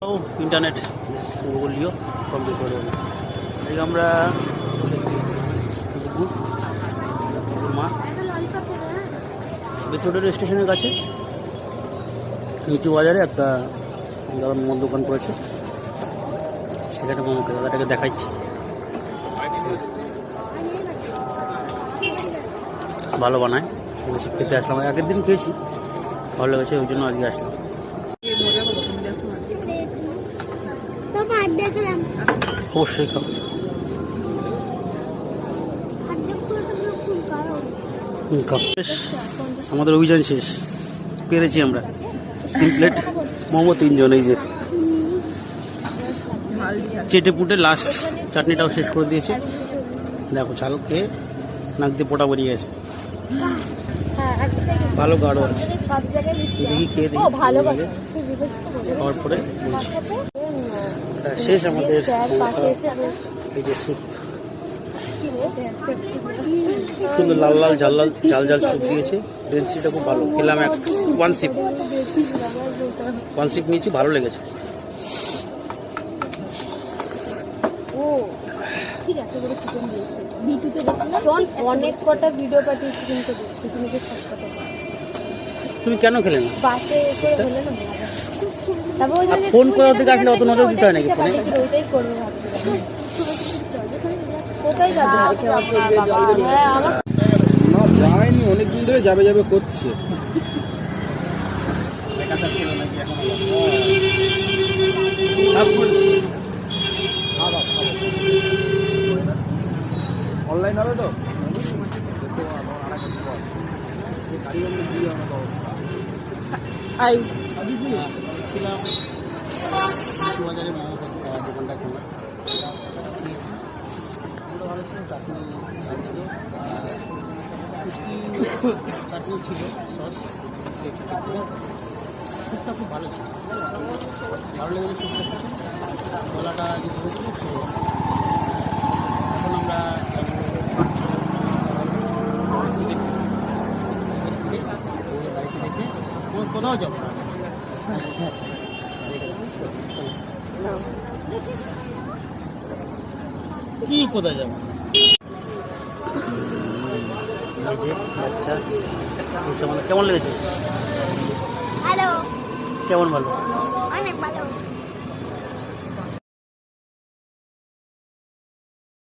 ও internet বললিও complete করে দেবো। আজকে আমরা মা বেথুডের স্টেশনের কাছে নিচু বাজারে একটা দাদা মোমোর দোকান করেছে, সেখানে মোমোকে দাদাটাকে দেখাচ্ছি। ভালো বানায়, খেতে আসলাম। আগের দিন খেয়েছি, ভালো লেগেছে, ওই জন্য আজকে আসলাম। অবশ্যই খাবো। আমাদের অভিযান শেষ, পেরেছি আমরা। 3 প্লেট মোমো, 3 জন। এই যে চেটে পুটে লাস্ট চাটনিটাও শেষ করে দিয়েছে। দেখো ঝাল খেয়ে নাক দিয়ে পোটা বেরিয়ে গেছে। ভালো গাঢ় আছে, দেখি খেয়ে দেখি খাওয়ার পরে শেষ আমাদের। এই যে স্যুপ, সুন্দর লাল লাল ঝাল লাল ঝাল ঝাল স্যুপ দিয়েছে। রেঞ্চিটা খুব ভালো, খেলাম এক 1 সিপ নিয়েছি, ভালো লেগেছে। তুমি কেন খেলে না? ফোন কোথাও থেকে আসলে অত নজর দিতে হয় নাকি ফোনে? যায়নি, অনেকদিন ধরে যাবে যাবে করছে। অনলাইন হবে তো? ছিলাম বাজারে মোমো দোকানটা খোলা, খেয়েছি, ভালো ছিল। চাটনি ঝাল ছিল, চাটনি ছিল, সস খেয়েছি। স্যুপটা খুব ভালো ছিল, ভালো লেগেছে স্যুপটা। গলাটা যে ধরেছিল সে। এখন আমরা চিকেন বাড়িতে রেখে কোথাও যাবো না। কি কোথায় যাবো? বাচ্চা কেমন লেগেছে? হ্যালো, কেমন? ভালো, অনেক ভালো।